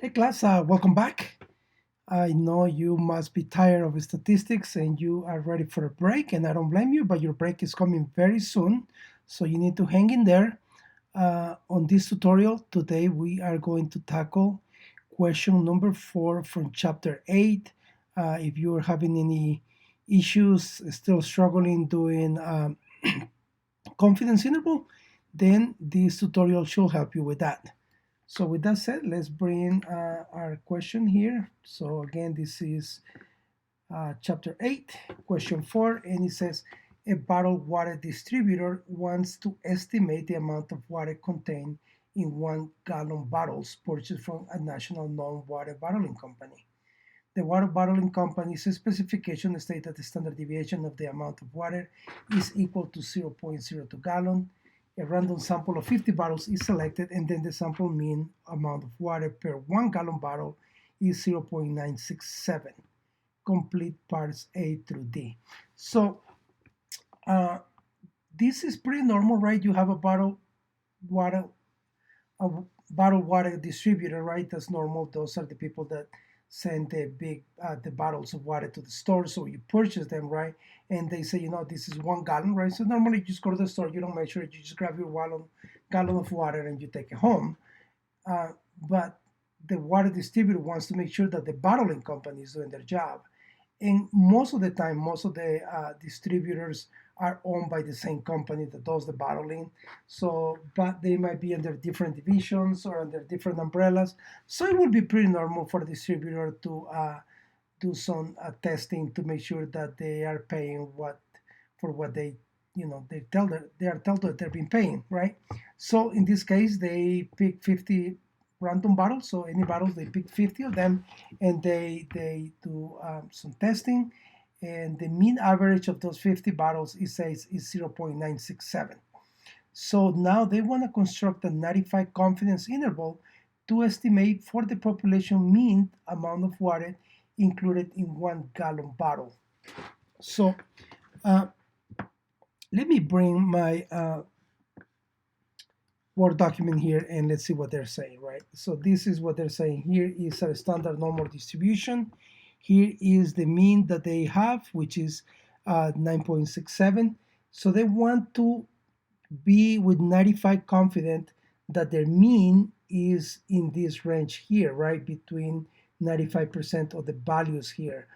Hey class, welcome back. I know you must be tired of statistics and you are ready for a break, and I don't blame you, but your break is coming very soon, so you need to hang in there. On this tutorial today, we are going to tackle question number 4 from chapter 8. If you're having any issues, still struggling doing confidence interval, then this tutorial should help you with that. So with that said, let's bring our question here. So again, this is chapter 8, question 4, and it says, a bottled water distributor wants to estimate the amount of water contained in 1 gallon bottles purchased from a national non-water bottling company. The water bottling company's specification state that the standard deviation of the amount of water is equal to 0.02 gallon. A random sample of 50 bottles is selected, and then the sample mean amount of water per 1 gallon bottle is 0.967. Complete parts A through D. So uh, this is pretty normal, right? You have water, a bottled water distributor, right? That's normal. Those are the people that send the bottles of water to the store. So you purchase them, right? And they say, this is 1 gallon, right? So normally you just go to the store, you don't measure it, you just grab your gallon of water and you take it home. But the water distributor wants to make sure that the bottling company is doing their job. And most of the time, most of the distributors are owned by the same company that does the bottling. So, but they might be under different divisions or under different umbrellas. So it would be pretty normal for a distributor to do some testing to make sure that they are paying what they are told that they've been paying, right? So in this case, they pick 50 random bottles. So any bottles, they pick 50 of them, and they do some testing, and the mean average of those 50 bottles, it says, is 0.967. So now they want to construct a 95 confidence interval to estimate for the population mean amount of water included in 1 gallon bottle. So uh, let me bring my Word document here, and let's see what they're saying, right? So this is what they're saying. Here is a standard normal distribution. Here is the mean that they have, which is 9.67. So they want to be with 95 confident that their mean is in this range here, right? Between 95% of the values here.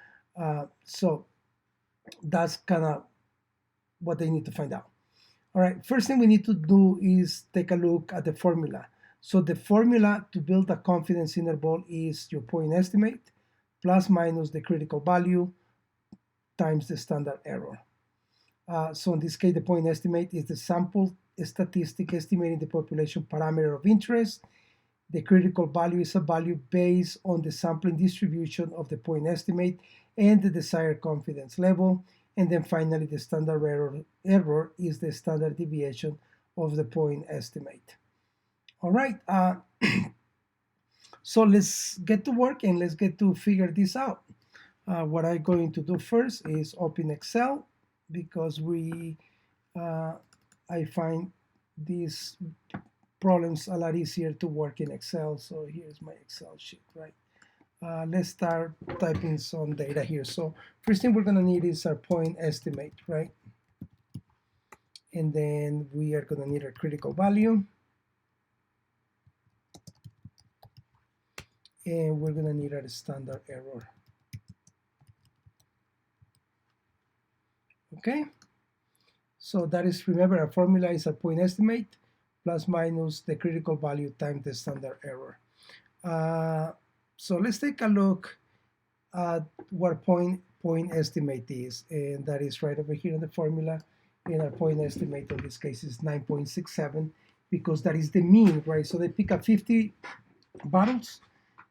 So that's kind of what they need to find out. All right, first thing we need to do is take a look at the formula. So the formula to build a confidence interval is your point estimate plus minus the critical value times the standard error. So in this case, the point estimate is the sample statistic estimating the population parameter of interest. The critical value is a value based on the sampling distribution of the point estimate and the desired confidence level. And then finally, the standard error is the standard deviation of the point estimate. All right, so let's get to work and let's get to figure this out. What I'm going to do first is open Excel because I find these problems a lot easier to work in Excel. So here's my Excel sheet, right? Let's start typing some data here. So first thing we're gonna need is our point estimate, right? And then we are gonna need our critical value. And we're gonna need our standard error. Okay? So that is, remember, our formula is a point estimate plus minus the critical value times the standard error. So let's take a look at what point estimate is, and that is right over here in the formula. And our point estimate in this case is 9.67 because that is the mean, right? So they pick up 50 bottles,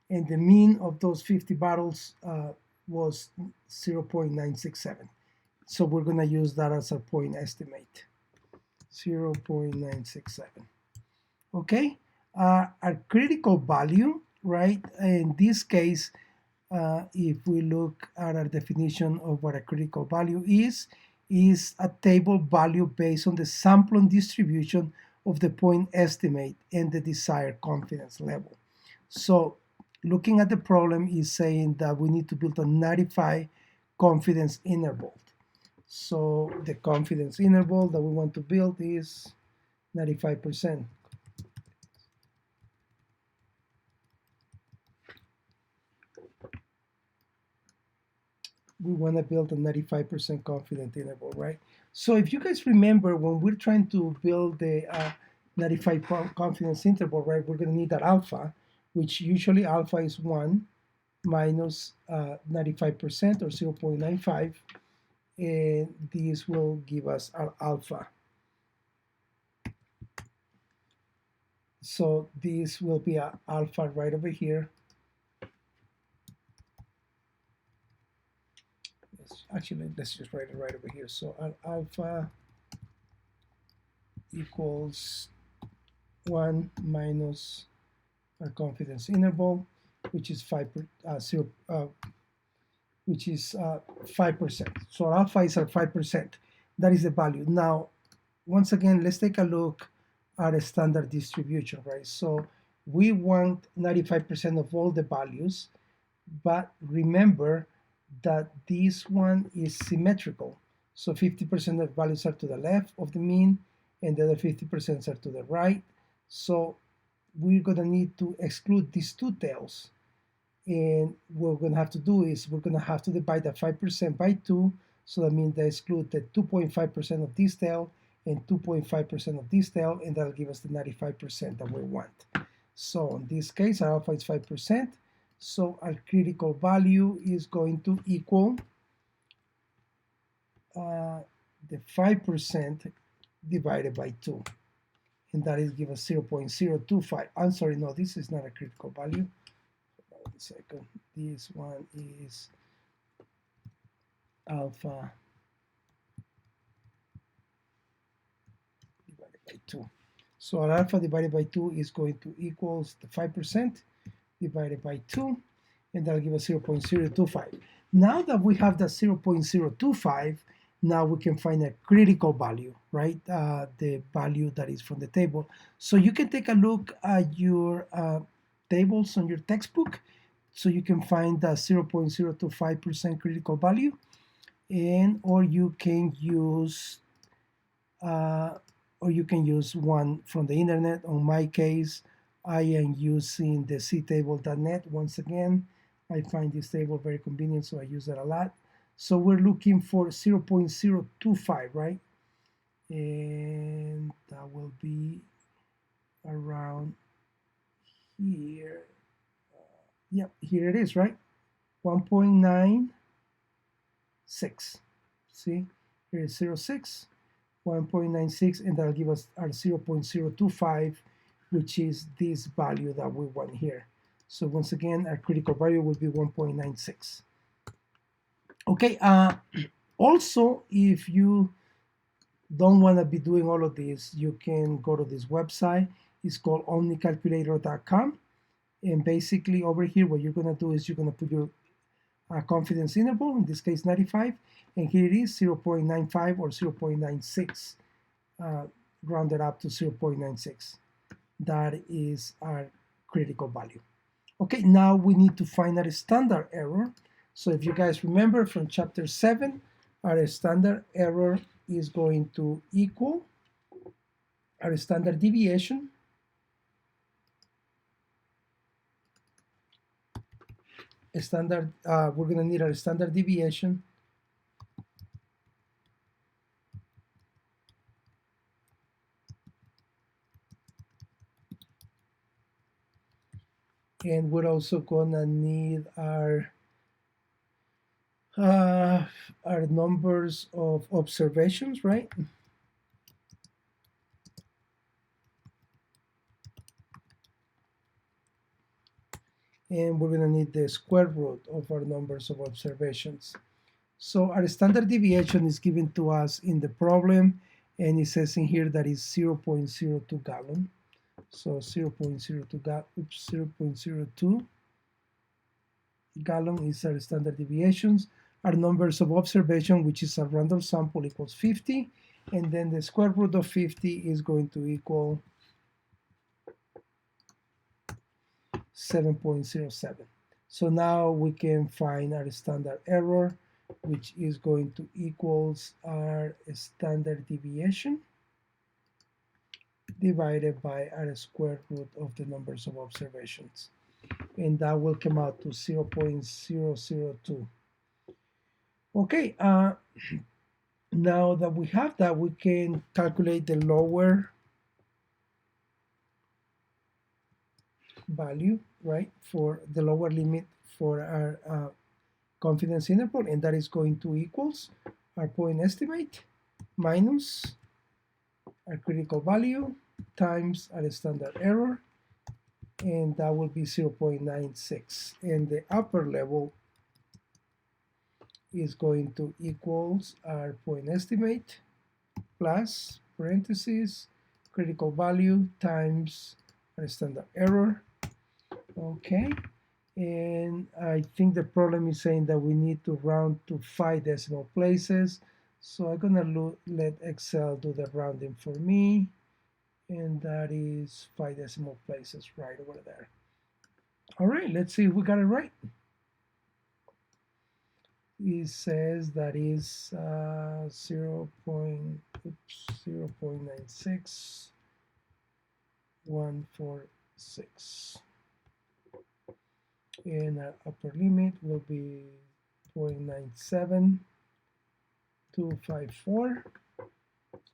and the mean of those 50 bottles was 0.967. So we're going to use that as a point estimate, 0.967. Okay, our critical value, right? In this case, if we look at our definition of what a critical value is a table value based on the sampling distribution of the point estimate and the desired confidence level. So looking at the problem is saying that we need to build a 95 confidence interval. So the confidence interval that we want to build is 95%. We want to build a 95% confidence interval, right? So if you guys remember, when we're trying to build the 95 confidence interval, right, we're going to need that alpha, which usually alpha is 1 minus 95% or 0.95, and this will give us our alpha. So this will be our alpha right over here. Actually, let's just write it right over here. So our alpha equals 1 minus our confidence interval, which is 5%. So our alpha is our 5%. That is the value. Now, once again, let's take a look at a standard distribution, right? So we want 95% of all the values, but remember that this one is symmetrical. So 50% of values are to the left of the mean, and the other 50% are to the right. So we're going to need to exclude these two tails. And what we're going to have to do is we're going to have to divide that 5% by 2. So that means they exclude the 2.5% of this tail and 2.5% of this tail, and that'll give us the 95% that we want. So in this case, our alpha is 5%. So our critical value is going to equal the 5% divided by 2. And that is give us 0.025. I'm sorry, no, this is not a critical value. Hold on a second. This one is alpha divided by 2. So our alpha divided by 2 is going to equals the 5% divided by 2, and that'll give us 0.025. Now that we have the 0.025, now we can find a critical value, right? The value that is from the table. So you can take a look at your tables on your textbook, so you can find the 0.025% critical value, and or you can use one from the internet. On my case, I am using the ctable.net. Once again, I find this table very convenient, so I use it a lot. So we're looking for 0.025, right? And that will be around here. Yep, here it is, right? 1.96. See, here is 0.6, 1.96, and that'll give us our 0.025, which is this value that we want here. So once again, our critical value will be 1.96. Okay, also, if you don't want to be doing all of this, you can go to this website. It's called omnicalculator.com. And basically over here, what you're going to do is you're going to put your confidence interval, in this case 95, and here it is 0.95 or 0.96, rounded up to 0.96. That is our critical value. Okay, now we need to find our standard error. So if you guys remember from chapter 7, our standard error is going to equal our standard deviation we're going to need our standard deviation and we're also going to need our numbers of observations, right? And we're going to need the square root of our numbers of observations. So our standard deviation is given to us in the problem, and it says in here that is 0.02 gallon. So 0.02 gallon is our standard deviations. Our numbers of observation, which is a random sample, equals 50, and then the square root of 50 is going to equal 7.07. So now we can find our standard error, which is going to equals our standard deviation divided by our square root of the numbers of observations. And that will come out to 0.002. Okay, now that we have that, we can calculate the lower value, right, for the lower limit for our confidence interval, and that is going to equals our point estimate minus our critical value times our standard error, and that will be 0.96. And the upper level is going to equals our point estimate plus parentheses critical value times our standard error. Okay, and I think the problem is saying that we need to round to 5 decimal places. So I'm gonna let Excel do the rounding for me, and that is 5 decimal places right over there. All right, let's see if we got it right. It says that is 0.96146, and our upper limit will be 0.97254.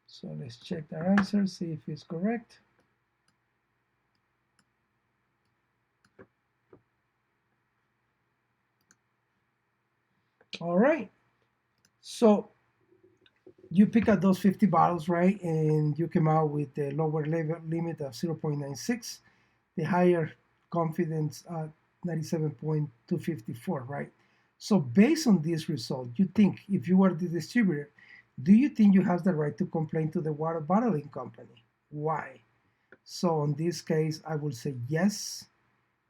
So let's check our answer, see if it's correct. All right, so you pick up those 50 bottles, right, and you came out with the lower level limit of 0.96, the higher confidence 97.254, right? So based on this result, you think if you were the distributor, do you think you have the right to complain to the water bottling company? Why? So in this case, I will say yes,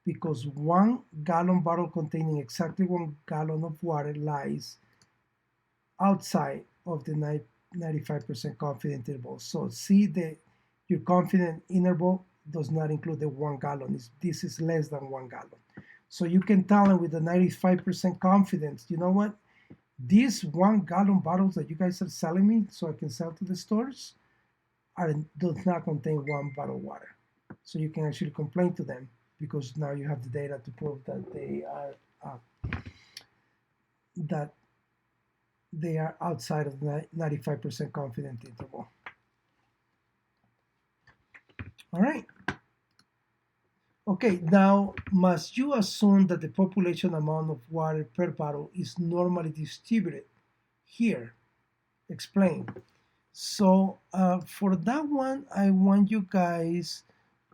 because 1 gallon bottle containing exactly 1 gallon of water lies outside of the 95% confidence interval. So see that your confidence interval does not include the 1 gallon. This is less than 1 gallon. So you can tell them with the 95% confidence, you know what? These 1 gallon bottles that you guys are selling me so I can sell to the stores does not contain 1 bottle of water. So you can actually complain to them because now you have the data to prove that they are outside of the 95% confidence interval. All right. Okay, now must you assume that the population amount of water per bottle is normally distributed? Here, explain. So for that one, I want you guys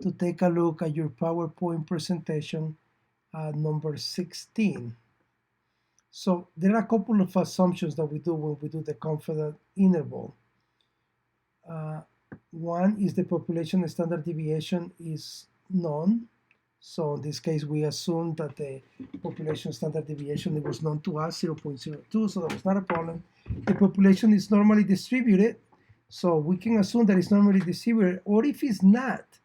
to take a look at your PowerPoint presentation number 16. So there are a couple of assumptions that we do when we do the confidence interval. One is the population standard deviation is known. So in this case, we assume that the population standard deviation was known to us, 0.02, so that was not a problem. The population is normally distributed, so we can assume that it's normally distributed, or if it's not,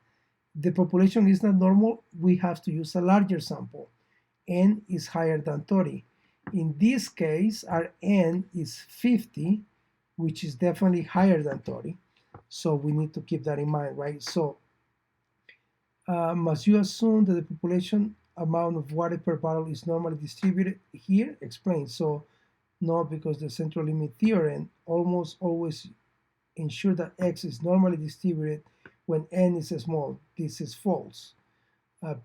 the population is not normal, we have to use a larger sample. N is higher than 30. In this case, our N is 50, which is definitely higher than 30. So we need to keep that in mind, right? So must you assume that the population amount of water per bottle is normally distributed? Here, explain. So no, because the central limit theorem almost always ensure that X is normally distributed when N is small. This is false.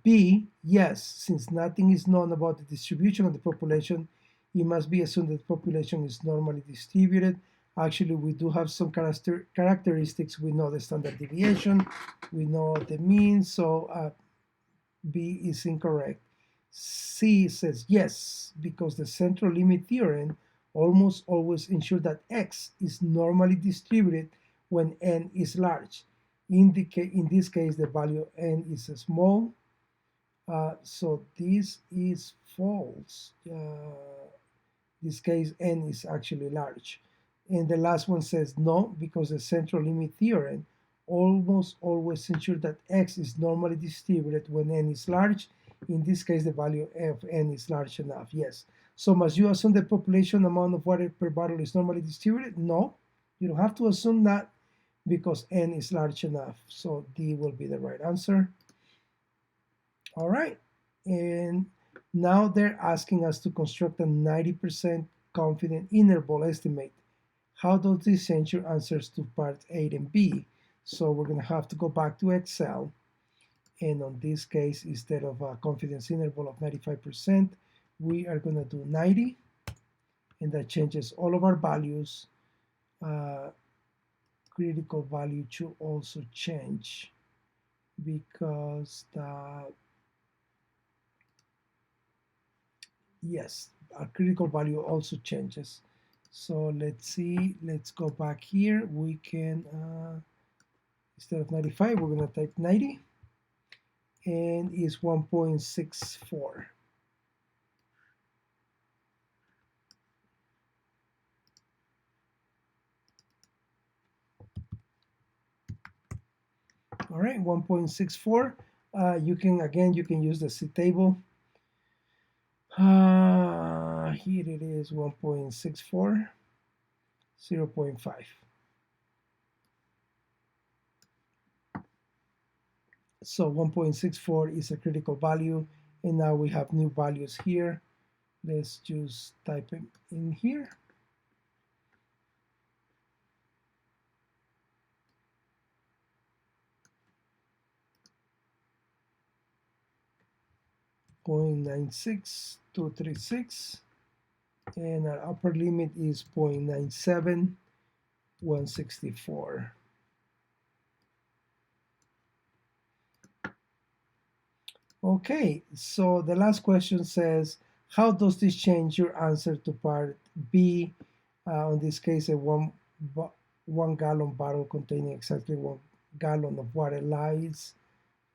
B, yes, since nothing is known about the distribution of the population, it must be assumed that the population is normally distributed. Actually, we do have some characteristics. We know the standard deviation, we know the mean, so B is incorrect. C says yes, because the central limit theorem almost always ensures that X is normally distributed when N is large. In this case, the value N is small, so this is false. This case, N is actually large. And the last one says no, because the central limit theorem almost always ensures that X is normally distributed when N is large. In this case, the value of n is large enough. Yes. So must you assume the population amount of water per bottle is normally distributed? No, you don't have to assume that because n is large enough. So D will be the right answer. All right. And now they're asking us to construct a 90% confident interval estimate. How does this change your answers to part A and B? So we're going to have to go back to Excel. And on this case, instead of a confidence interval of 95%, we are going to do 90. And that changes all of our values. Critical value should also change because yes, our critical value also changes. So let's see, let's go back here. We can, instead of 95, we're going to type 90 and is 1.64. All right, 1.64. You can use the C table. Here it is 1.64, 0.5. So 1.64 is a critical value, and now we have new values here. Let's just type it in here. .96236, and our upper limit is 0.97164. Okay, so the last question says, how does this change your answer to part B? In this case, a 1 gallon bottle containing exactly 1 gallon of water lies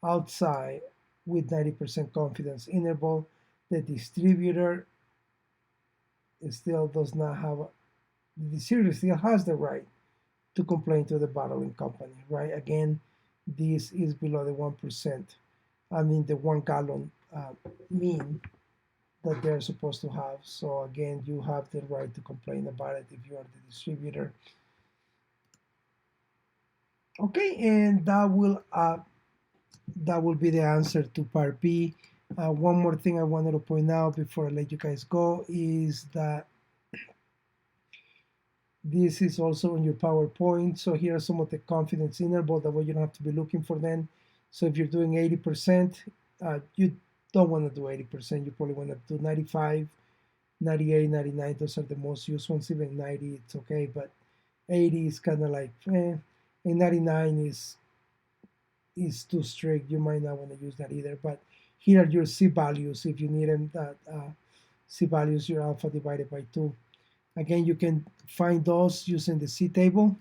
outside with 90% confidence interval. The distributor still does not have, the distributor still has the right to complain to the bottling company, right? Again, this is below the 1%. I mean, the 1 gallon mean that they're supposed to have. So again, you have the right to complain about it if you are the distributor. Okay, and that will be the answer to part B. One more thing I wanted to point out before I let you guys go is that this is also on your PowerPoint. So here are some of the confidence interval, that way you don't have to be looking for them. So if you're doing 80%, you don't want to do 80%. You probably want to do 95, 98, 99. Those are the most used ones. Even 90, it's okay. But 80 is kind of like, and 99 is too strict. You might not want to use that either. But here are your C values. If you need them, C values, your alpha divided by 2. Again, you can find those using the C table,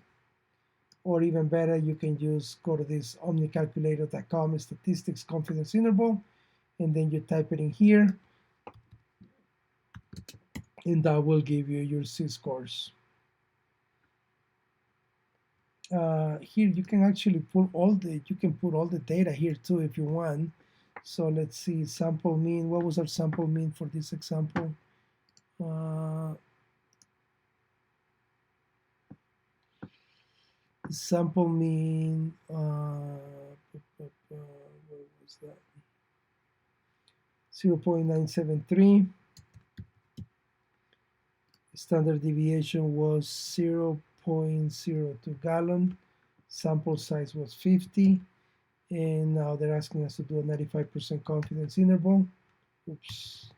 or even better, you can go to this omnicalculator.com, statistics confidence interval, and then you type it in here, and that will give you your C scores. Here you can actually put all the data here too if you want. So let's see, sample mean. What was our sample mean for this example? Sample mean, what was that? 0.973. Standard deviation was 0.02 gallon. Sample size was 50. And now they're asking us to do a 95% confidence interval. Oops.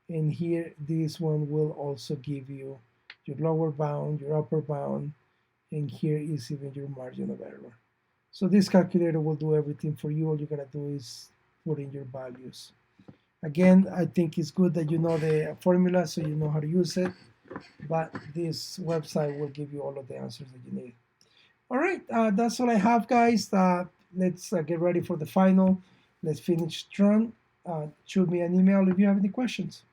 And here, this one will also give you your lower bound, your upper bound, and here is even your margin of error. So this calculator will do everything for you. All you gotta do is put in your values. Again, I think it's good that you know the formula so you know how to use it, but this website will give you all of the answers that you need. All right, that's all I have, guys. Let's get ready for the final. Let's finish strong. Shoot me an email if you have any questions.